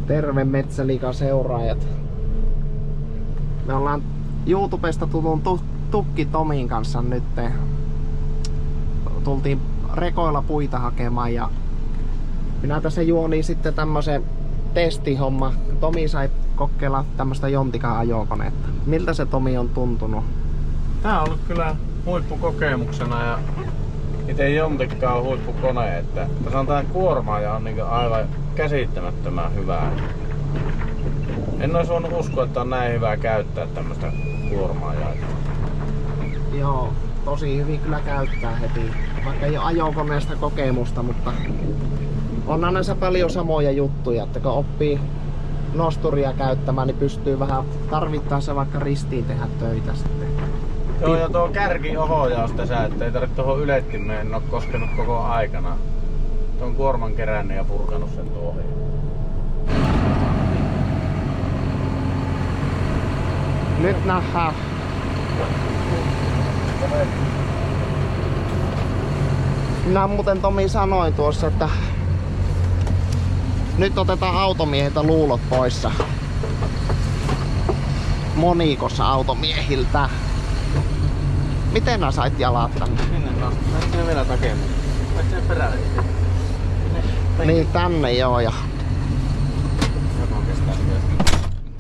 Terve Metsäliigan seuraajat. Me ollaan YouTubesta tutun Tukki Tomin kanssa nyt. Tultiin rekoilla puita hakemaan ja minä tässä juonin sitten tämmösen testihomma. Tomi sai kokeilla tämmöstä jontikan ajokonetta. Miltä se Tomi on tuntunut? Tää on ollut kyllä huippukokemuksena ja itse jontikka on huippukone, että tässä on tää kuormaaja on niinku aivan käsittämättömän hyvää. En olisi voinut uskoa, että on näin hyvää käyttää tämmöstä kuormaajaa. Joo, tosi hyvin kyllä käyttää heti. Vaikka ei ole ajokoneesta kokemusta, mutta on näissä paljon samoja juttuja, että kun oppii nosturia käyttämään, niin pystyy vähän tarvittaessa vaikka ristiin tehdä töitä sitten. Joo, ja tuo kärkiohjaus tässä, ettei tarvitse tuohon ylettimeen, en oo koskenut koko aikana. Tuon kuorman kerännyt ja purkanut sen tuohon. Nyt nähdään. Minä muuten Tomi sanoin tuossa, että nyt otetaan automieheltä luulot poissa. Monikossa automiehiltä. Miten nää sait jalat tänne? Minne no? Lähti ne vielä takemaan. Lähti ne perälle. Niin tänne joo ja Joku kestää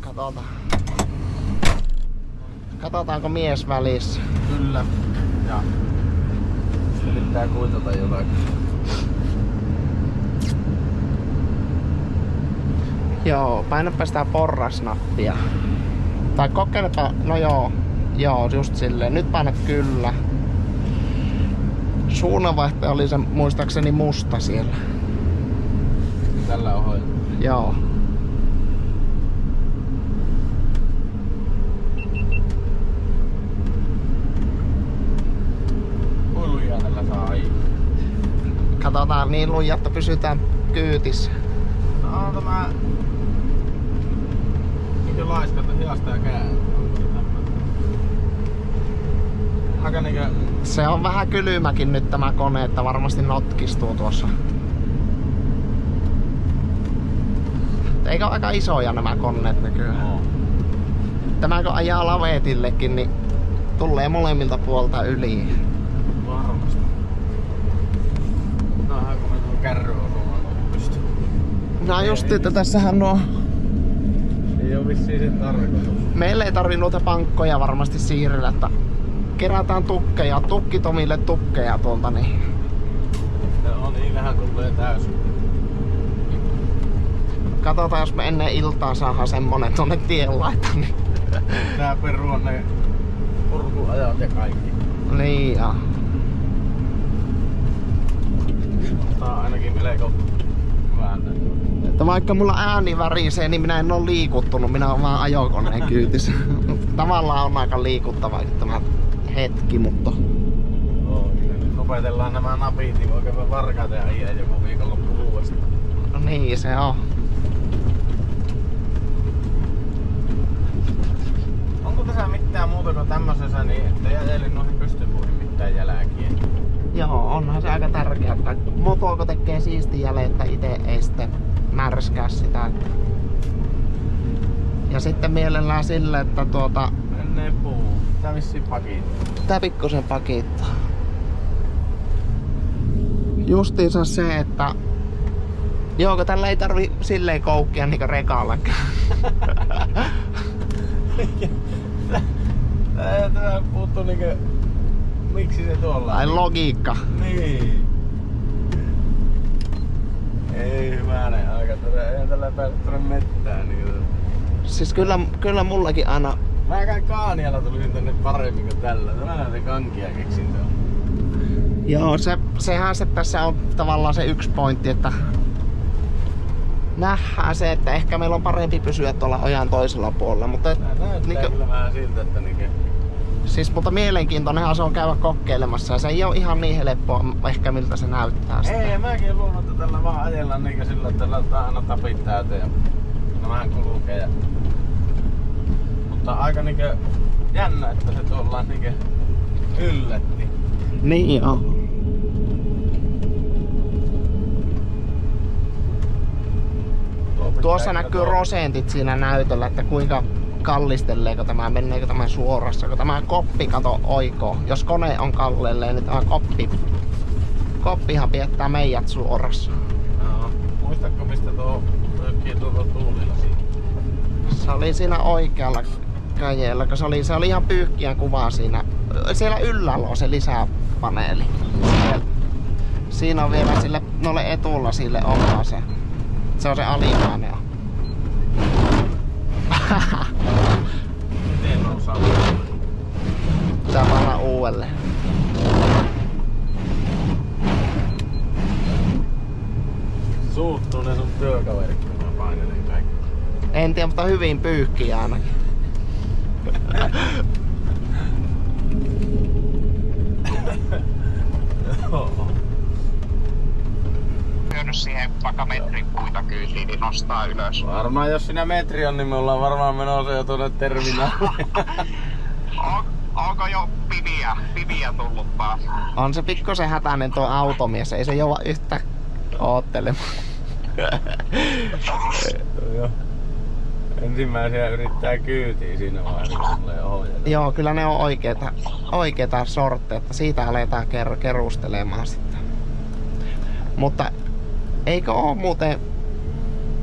katsotaan. Katsotaanko mies välissä? Kyllä. Ja se pitää kuitata jotakin. Joo, painapa sitä porrasnappia. Tai kokeilepa, no joo. Joo, just silleen. Nyt painat kyllä. Suunnanvaihtaja oli se muistaakseni musta siellä. Tällä ohjelma. Joo. Kuinka lujaa tällä saa aikaa? Katsotaan niin lujaa, että pysytään kyytissä. No on tämä niinkö laiskata hiasta ja kääntää. Aika niinkö... Se on vähän kylmäkin nyt tämä kone, että varmasti notkistuu tuossa. Eikö aika isoja nämä koneet nykyään? No. Tämä kun ajaa lavetillekin, niin tulee molemmilta puolta yli. Varmasti. Nähdään kun me tuon kärry osumaan pystyy. No just, että tässähän nuo... Ei oo vissiin sen tarkoitus. Meille ei tarvi noita pankkoja varmasti siirrellä, että kerätään tukkeja, Tukki Tomille tukkeja tuolta niin. No niin, vähän tulee täysin. Katsotaan, jos me ennen iltaa saadaan semmonen tonne tien laittaa, niin... Tää peruu on ne purkuajat ja kaikki. Niin ja... Tää on ainakin melko hyvänä. Että vaikka mulla ääni värisee, niin minä en oo liikuttunut, minä oon vaan ajokoneen kyytissä. Tavallaan on aika liikuttava tämä hetki, mutta... Joo, nyt opetellaan nämä napit, niin voi käydä varkaita ja ajaa joku viikonloppu uudestaan. No niin se on. Onko tässä mitään muuta kuin tämmöisessä, niin ettei ajeli noihin pystypuihin mitään jälkiä? Joo, onhan se aika tärkeää, että motoiko tekee siisti jälleen, että ite ei sitten märskää sitä. Ja sitten mielellään sille, että Menneen puu. Tää vissiin pakittaa. tää pikkusen pakittaa. Justiinsa se, että joo, kun tällä ei tarvi silleen koukkia niinku rekallakaan. Tää puuttuu niinkö... Miksi se tuolla? Tai logiikka. Niin. Ei hyvänen aika, ei tällä päästä tuonne mettään niin. Siis kyllä mullakin aina... Mäkään Kaanialla tulin tänne paremmin kuin tällä. Tämä se kankia keksintö on. Joo, sehän se tässä on tavallaan se yksi pointti, että nähdään se, että ehkä meillä on parempi pysyä tuolla ojan toisella puolella, mutta... Tää näyttää kyllä vähän siltä, että niinkö... Siis, mutta mielenkiintoinenhan se on käydä kokeilemassa ja se ei ole ihan niin helppoa ehkä miltä se näyttää sitä. Ei, mäkin luulen, että tällä vaan ajellaan niinkö sillä, että laitetaan aina tapit täyteen ja vähän kulkee ja... Mutta aika niinkö jännä, että se tuolla niinkö yllätti. Niin joo. Tuossa näkyy rosentit siinä näytöllä, että kuinka kallisteleeko tämä, menneekö tämä suorassa, kun tämä koppi kato oikoo. Jos kone on kallelleen, niin tämä koppihan piettää meidät suorassa. No, muistatko mistä tuo tuulilla siinä? Se oli siinä oikealla käjellä, kun se oli ihan pyyhkiän kuva siinä. Siellä yllällä on se lisäpaneeli. Siinä on vielä sille noille etulla sille oma se. Se on se alimainen. Miten on saanut? Pitää panna uudelleen. Suuttuu ne sun työkaverit, kun mä painelen kaikki. En tiedä, mutta hyvin pyyhkiä ainakin. Hyödy siihen vaikka metrin puita kyytiin, niin nostaa ylös. Varmaan jos siinä metri on, niin me ollaan varmaan menossa jo tuonne terminaaliin. Onko jo piviä tullut taas? On se pikkusen hätäinen tuo automies, ei se jouda yhtä oottelemaan. Joo. Ensimmäisiä yrittää kyytiä siinä vaiheessa, kun tulee ohjata. Joo, kyllä ne on oikeita sortteja, että siitä aletaan kerustelemaan sitten. Mutta eikö oo muuten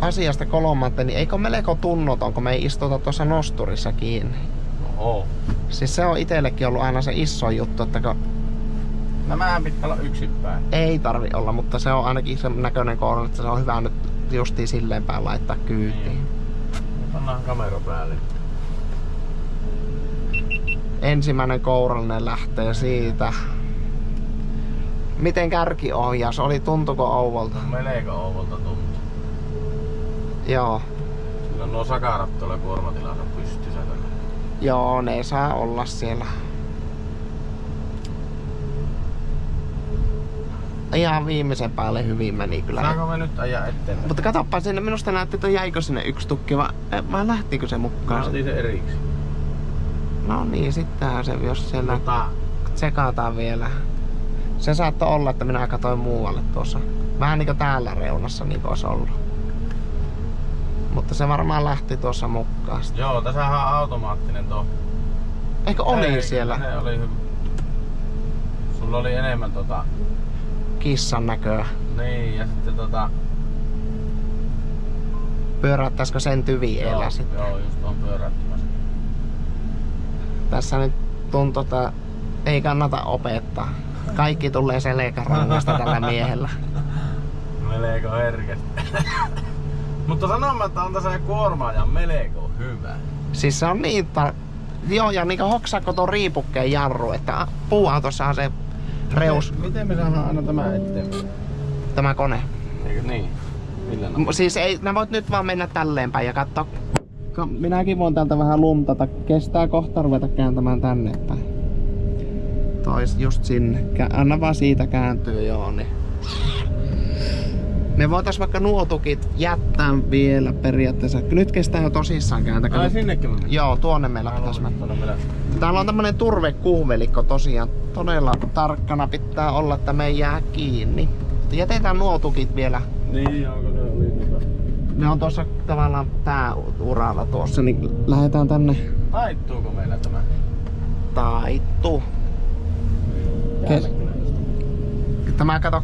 asiasta kolmanteen, niin eikö melko tunnoton, kun me ei istuta tuossa nosturissa kiinni? No, Siis se on itsellekin ollut aina se iso juttu, että kun nämähän pitää olla yksinpäin. ei tarvi olla, mutta se on ainakin sen näköinen kohdalla, että se on hyvä nyt justiin silleen päin laittaa kyytiin. Pannaan kamera päälle. Ensimmäinen kourallinen lähtee siitä. Miten kärkiohjaus oli? Tuntuko ouvolta? Melko ouvolta tuntuu. Joo. Sillä on nuo sakarat tuolla kuormatilassa pystyssä. Joo, ne saa olla siellä. Ihan viimeisen päälle hyvin meni kyllä. Saanko me nyt ajaa eteenpäin? Mutta katoppa sinne, minusta näytti, että jäikö sinne yksi tukki vai lähtikö se mukaan? Mä otin se eriksi. No niin, sittenhän se, jos siellä Mutta tsekataan vielä. Se saattoi olla, että minä katsoin muualle tuossa. Vähän niinku täällä reunassa niinku olisi ollut. Mutta se varmaan lähti tuossa mukaan. joo, tässähän on automaattinen tuo. Eikö oli Ei, siellä Se oli hyvä. Sulla oli enemmän kissan näköä? niin ja sitten Pyöräyttäisikö sen tyviellä sitten? Joo, just on pyöräyttämässä. Tässä nyt tuntuu, että ei kannata opettaa. Kaikki tulee selkärangasta tällä miehellä. Melko herkästi. Mutta sanomme, että on tässä kuormaaja melko hyvä. Siis se on niin joo, ja niinku hoksaako tuon riipukkeen jarru, että puuautossa on se reus, Miten me saadaan aina tämä eteen? tämä kone. Eikö niin? Millä no? Siis ei, nää voit nyt vaan mennä tälleen päin ja katsoa. Minäkin voin täältä vähän lumtata. Kestää kohta ruveta kääntämään tänne päin. Tois just sinne. Anna vaan siitä kääntyä, joo niin. Me voitais vaikka nuotukit jättää vielä periaatteessa. Nyt kestää jo tosissaan kääntä. Ai sinnekin me Joo, tuonne meillä pitäis mennä. Täällä on tämmönen turvekuhvelikko tosiaan. Todella tarkkana pitää olla, että me ei jää kiinni. Jätetään nuotukit vielä. Niin, onko ne oli tota? Ne on tuossa tavallaan tää uralla tuossa, niin lähdetään tänne. Taittuuko meillä tämä? Taittuu. Tämä kato,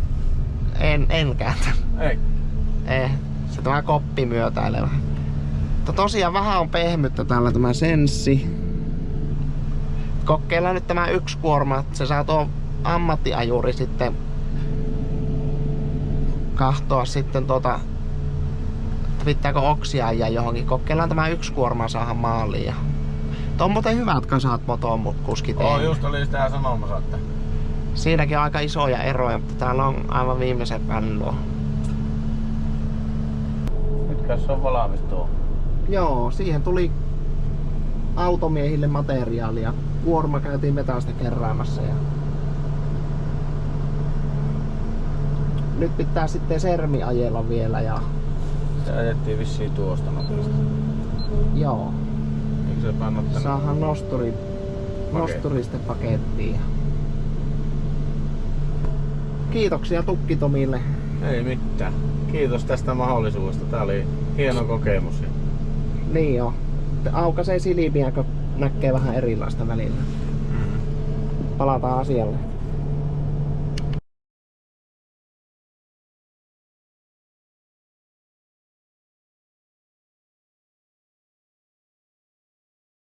en kääntä. Ei. Se tämä koppi myötäilevä. Mutta tosiaan vähän on pehmyttä täällä tämä senssi. Kokeillaan nyt tämä yksi kuorma, että se saa tuo ammattiajuri sitten kahtoa sitten pitääkö oksia ajaa johonkin. Kokeillaan tämä yksi kuorma saada maaliin. Ja tuo on muuten hyvät kasat motokuskit. Just oli sitä sanomassa, että Siinäkin on aika isoja eroja, mutta täällä on aivan viimeisen päälle nuo. mitkä se on valmis tuo? Joo, siihen tuli automiehille materiaalia. Kuorma käytiin metästä keräämässä. Ja nyt pitää sitten sermi ajella vielä. Ja Se ajettiin vissiin tuosta nopeasti. joo, Eikö se panna tänne? saadaan nosturi sitten pakettiin. Kiitoksia Tukkitomille. Ei mitään. kiitos tästä mahdollisuudesta. Tää oli hieno kokemus. Niin joo. Aukaisee silmiä, kun näkee vähän erilaista välillä. Palataan asialle.